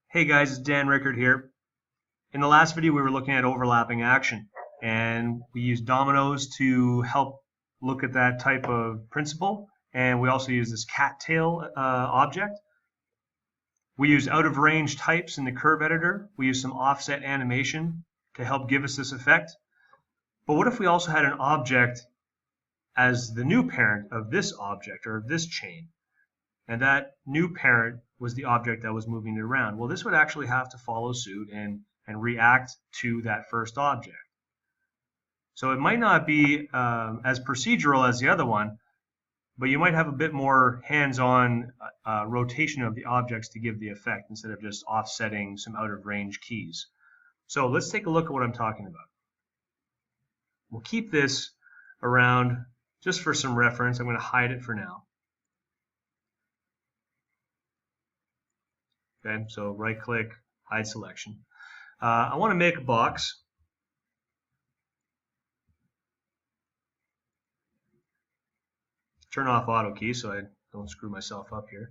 Hey guys, it's Rickard here. In the last video we were looking at overlapping action, and we used dominoes to help look at that type of principle, and we also used this cattail object. We used out of range types in the curve editor. We used some offset animation to help give us this effect. But what if we also had an object as the new parent of this object or of this chain? And that new parent was the object that was moving it around. Well, this would actually have to follow suit and react to that first object. So it might not be as procedural as the other one, but you might have a bit more hands-on rotation of the objects to give the effect instead of just offsetting some out-of-range keys. So let's take a look at what I'm talking about. We'll keep this around just for some reference. I'm going to hide it for now. Okay, so right click, hide selection. I want to make a box. Turn off auto key so I don't screw myself up here.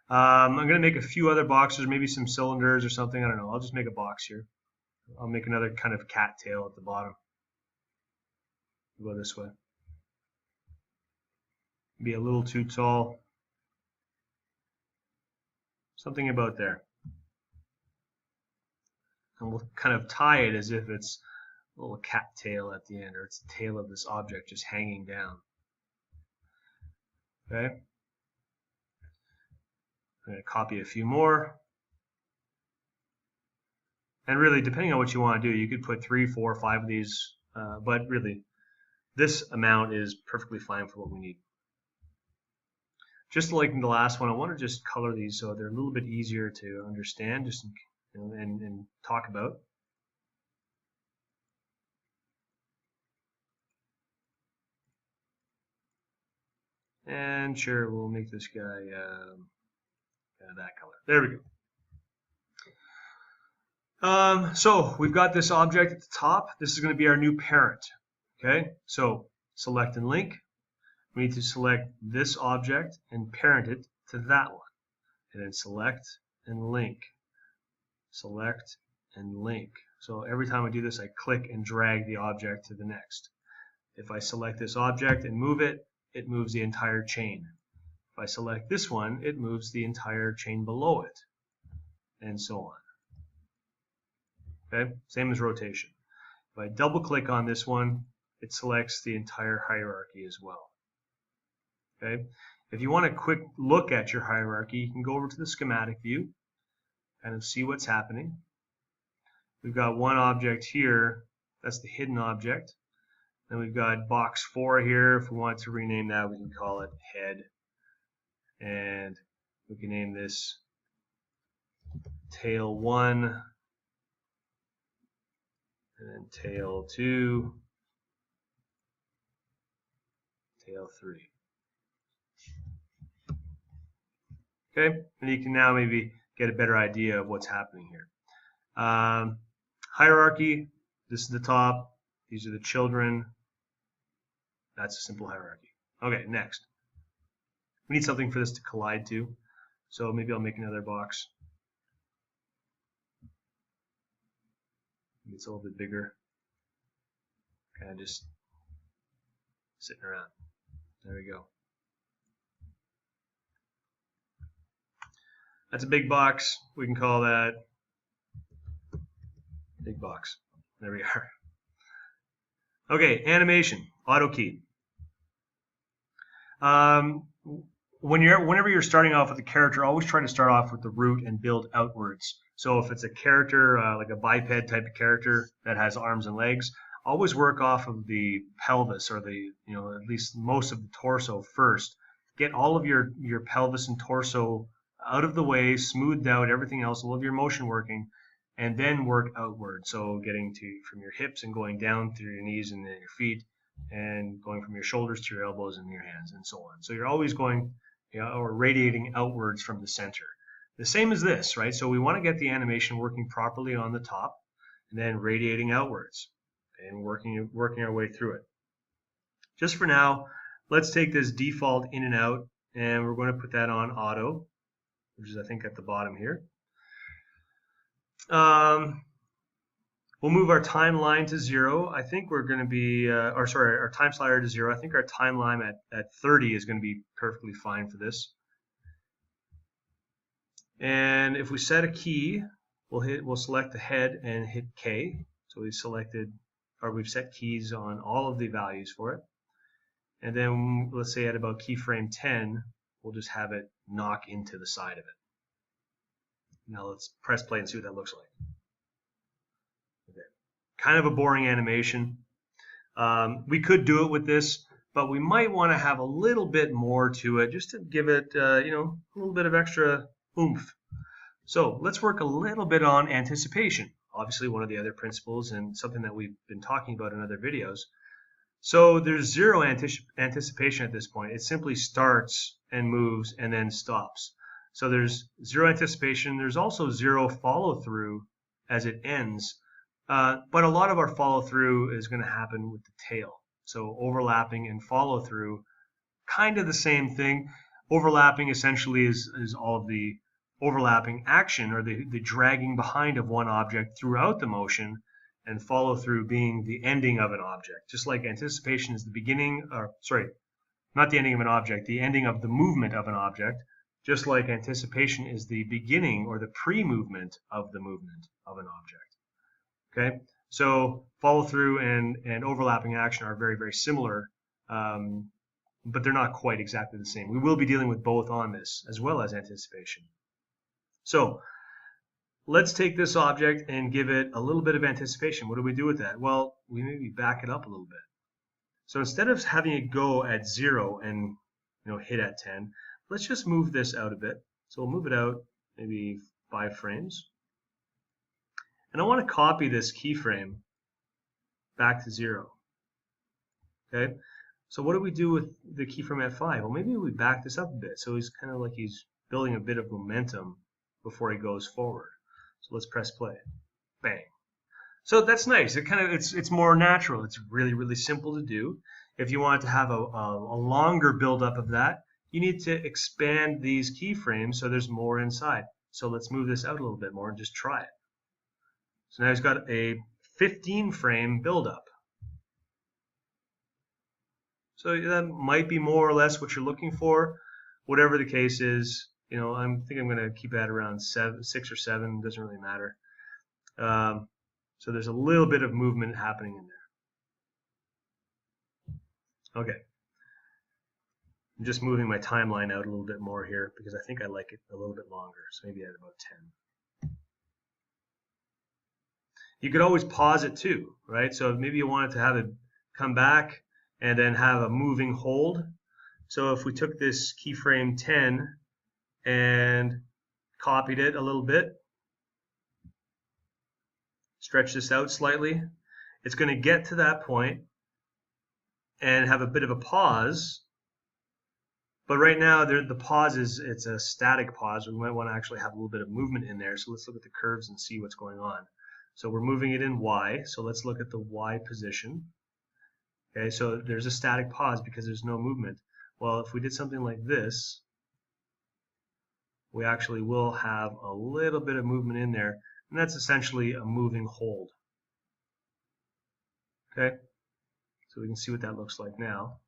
I'm going to make a few other boxes, maybe some cylinders or something. I don't know. I'll just make a box here. I'll make another kind of cattail at the bottom. Go this way. Be a little too tall. Something about there. And we'll kind of tie it as if it's a little cattail at the end, or it's the tail of this object just hanging down. Okay. I'm going to copy a few more. And really, depending on what you want to do, you could put 3, 4, 5 of these, but really, this amount is perfectly fine for what we need. Just like in the last one, I want to just color these so they're a little bit easier to understand just and talk about. And sure, we'll make this guy that color. There we go. So we've got this object at the top. This is going to be our new parent. Okay, so select and link. We need to select this object and parent it to that one. And then select and link. Select and link. So every time I do this, I click and drag the object to the next. If I select this object and move it, it moves the entire chain. If I select this one, it moves the entire chain below it, and so on. Okay, same as rotation. If I double click on this one, it selects the entire hierarchy as well. Okay, if you want a quick look at your hierarchy, you can go over to the schematic view, kind of see what's happening. We've got one object here, that's the hidden object. Then we've got box 4 here. If we want to rename that, we can call it head. And we can name this tail 1, and then tail 2, tail 3. Okay, and you can now maybe get a better idea of what's happening here. Hierarchy, this is the top, these are the children. That's a simple hierarchy. Okay, next. We need something for this to collide to, so maybe I'll make another box. Maybe it's a little bit bigger. Kind of just sitting around. There we go. That's a big box. We can call that big box. There we are. Okay, animation, auto key. Whenever you're starting off with a character, always try to start off with the root and build outwards. So if it's a character like a biped type of character that has arms and legs, always work off of the pelvis or the at least most of the torso first. Get all of your pelvis and torso out of the way, smoothed out, everything else, all of your motion working, and then work outward. So getting from your hips and going down through your knees and then your feet, and going from your shoulders to your elbows and your hands and so on. So you're always going, or radiating outwards from the center. The same as this, right? So we want to get the animation working properly on the top, and then radiating outwards, and working our way through it. Just for now, let's take this default in and out, and we're going to put that on auto, which is I think at the bottom here. We'll move our timeline to 0. I think we're going to be, our time slider to 0. I think our timeline at 30 is going to be perfectly fine for this. And if we set a key, we'll select the head and hit K. So we've set keys on all of the values for it. And then let's say at about keyframe 10, we'll just have it knock into the side of it. Now let's press play and see what that looks like. Okay. Kind of a boring animation. We could do it with this, but we might want to have a little bit more to it just to give it, a little bit of extra oomph. So let's work a little bit on anticipation. Obviously one of the other principles and something that we've been talking about in other videos. So there's zero anticipation at this point. It simply starts and moves and then stops. So there's zero anticipation. There's also zero follow through as it ends. But a lot of our follow through is going to happen with the tail. So overlapping and follow through, kind of the same thing. Overlapping essentially is all of the overlapping action or the dragging behind of one object throughout the motion, and follow through being the ending of an object. Just like anticipation is the beginning, or sorry, not the ending of an object, the ending of the movement of an object, just like anticipation is the beginning or the pre-movement of the movement of an object. Okay, so follow through and overlapping action are very, very similar, but they're not quite exactly the same. We will be dealing with both on this, as well as anticipation. So let's take this object and give it a little bit of anticipation. What do we do with that? Well, we maybe back it up a little bit. So instead of having it go at 0 and hit at 10, let's just move this out a bit. So we'll move it out maybe 5 frames. And I want to copy this keyframe back to 0. Okay? So what do we do with the keyframe at 5? Well, maybe we back this up a bit. So he's kind of like he's building a bit of momentum before he goes forward. So let's press play. Bang. So that's nice. It's more natural. It's really, really simple to do. If you want to have a longer buildup of that, you need to expand these keyframes so there's more inside. So let's move this out a little bit more and just try it. So now he's got a 15 frame buildup. So that might be more or less what you're looking for. Whatever the case is, I think I'm going to keep that around 6 or 7. Doesn't really matter. So there's a little bit of movement happening in there. Okay. I'm just moving my timeline out a little bit more here because I think I like it a little bit longer. So maybe at about 10. You could always pause it too, right? So maybe you wanted to have it come back and then have a moving hold. So if we took this keyframe 10 and copied it a little bit, stretch this out slightly, it's going to get to that point and have a bit of a pause. But right now, the pause it's a static pause. We might want to actually have a little bit of movement in there. So let's look at the curves and see what's going on. So we're moving it in Y. So let's look at the Y position. Okay, so there's a static pause because there's no movement. Well, if we did something like this, we actually will have a little bit of movement in there, and that's essentially a moving hold. Okay, so we can see what that looks like now.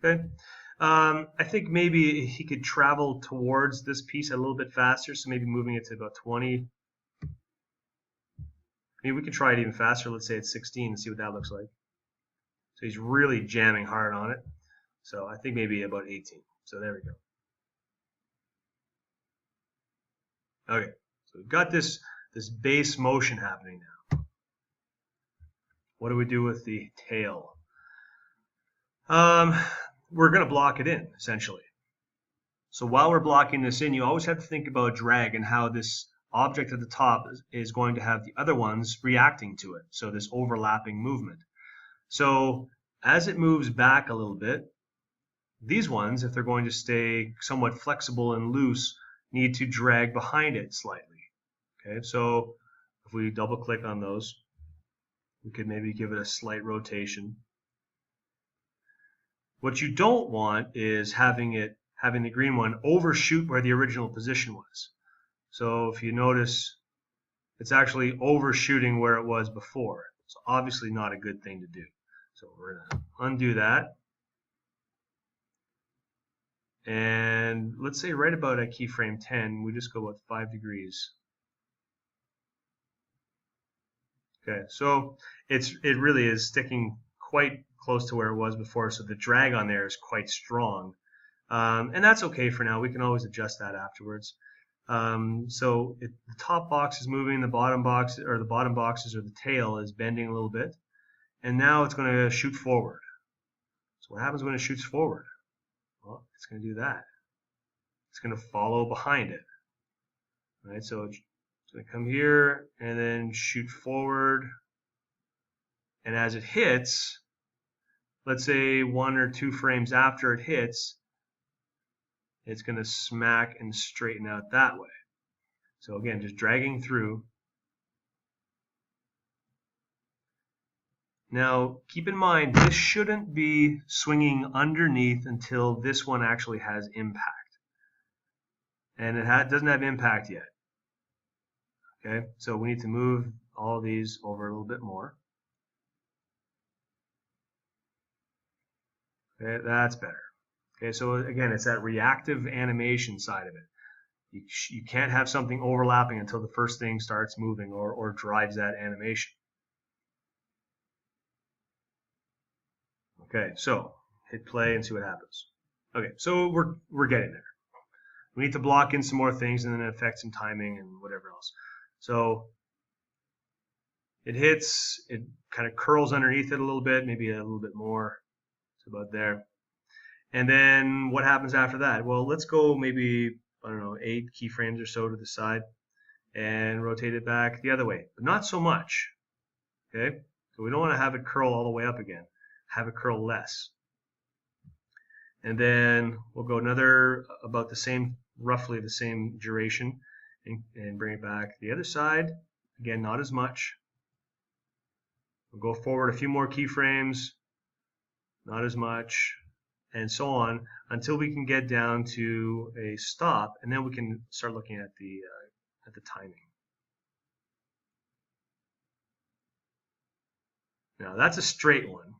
Okay, I think maybe he could travel towards this piece a little bit faster, so maybe moving it to about 20. Maybe we could try it even faster. Let's say it's 16 and see what that looks like. So he's really jamming hard on it. So I think maybe about 18. So there we go. Okay, so we've got this base motion happening now. What do we do with the tail? We're going to block it in, essentially. So while we're blocking this in, you always have to think about drag and how this object at the top is going to have the other ones reacting to it. So this overlapping movement. So as it moves back a little bit, these ones, if they're going to stay somewhat flexible and loose, need to drag behind it slightly. Okay, so if we double click on those, we could maybe give it a slight rotation. What you don't want is having having the green one overshoot where the original position was. So if you notice, it's actually overshooting where it was before. So obviously not a good thing to do. So we're going to undo that. And let's say right about at keyframe 10, we just go about 5 degrees. Okay, so it really is sticking quite close to where it was before, so the drag on there is quite strong. And that's okay for now. We can always adjust that afterwards. So the top box is moving, the bottom box, or the bottom boxes, or the tail is bending a little bit. And now it's going to shoot forward. So what happens when it shoots forward? Well, it's going to do that. It's going to follow behind it. Right? So it's going to come here and then shoot forward. And as it hits, let's say 1 or 2 frames after it hits, it's going to smack and straighten out that way. So again, just dragging through. Now, keep in mind, this shouldn't be swinging underneath until this one actually has impact. And it doesn't have impact yet. Okay, so we need to move all of these over a little bit more. Okay, that's better. Okay, so again, it's that reactive animation side of it. You can't have something overlapping until the first thing starts moving or drives that animation. Okay, so hit play and see what happens. Okay, so we're getting there. We need to block in some more things and then affect some timing and whatever else. So it hits, it kind of curls underneath it a little bit, maybe a little bit more. It's about there. And then what happens after that? Well, let's go maybe, I don't know, 8 keyframes or so to the side and rotate it back the other way, but not so much. Okay, so we don't want to have it curl all the way up again. Have it curl less. And then we'll go another about the same, roughly the same duration, and bring it back the other side. Again, not as much. We'll go forward a few more keyframes, not as much, and so on until we can get down to a stop, and then we can start looking at the timing. Now that's a straight one,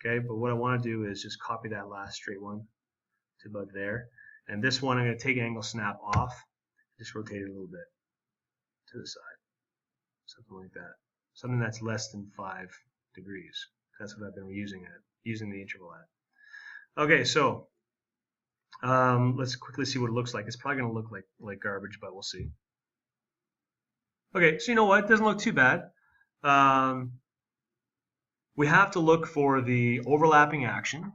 okay? But what I want to do is just copy that last straight one to about there, and this one I'm going to take angle snap off, just rotate it a little bit to the side, something like that, something that's less than 5 degrees. That's what I've been using the interval at. Okay, so let's quickly see what it looks like. It's probably going to look like garbage, but we'll see. Okay, so you know what? It doesn't look too bad. We have to look for the overlapping action.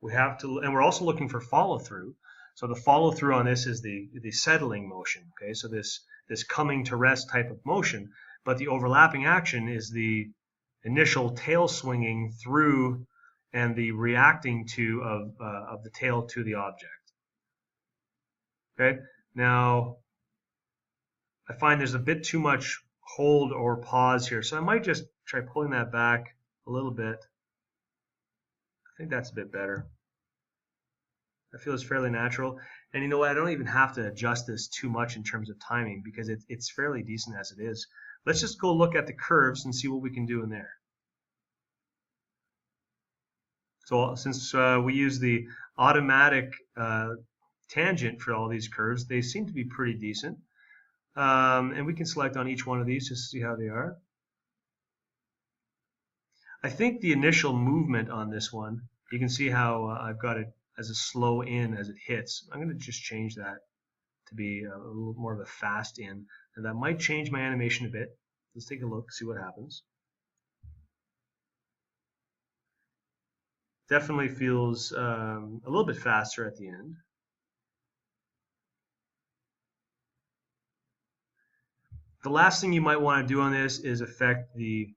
We have to, and we're also looking for follow through. So the follow through on this is the settling motion. Okay, so this coming to rest type of motion, but the overlapping action is the initial tail swinging through and the reacting to of the tail to the object. Okay, now I find there's a bit too much hold or pause here, so I might just try pulling that back a little bit. I think that's a bit better. That feels fairly natural, and you know what, I don't even have to adjust this too much in terms of timing because it's fairly decent as it is. Let's just go look at the curves and see what we can do in there. So since we use the automatic tangent for all these curves, they seem to be pretty decent. And we can select on each one of these just to see how they are. I think the initial movement on this one, you can see how I've got it as a slow in as it hits. I'm going to just change that to be a little more of a fast in, and that might change my animation a bit. Let's take a look, see what happens. Definitely feels a little bit faster at the end. The last thing you might want to do on this is affect the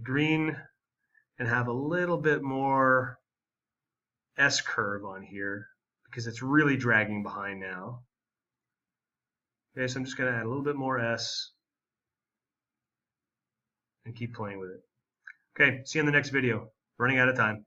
green and have a little bit more S curve on here because it's really dragging behind now. Okay, so I'm just going to add a little bit more S and keep playing with it. Okay, see you in the next video. Running out of time.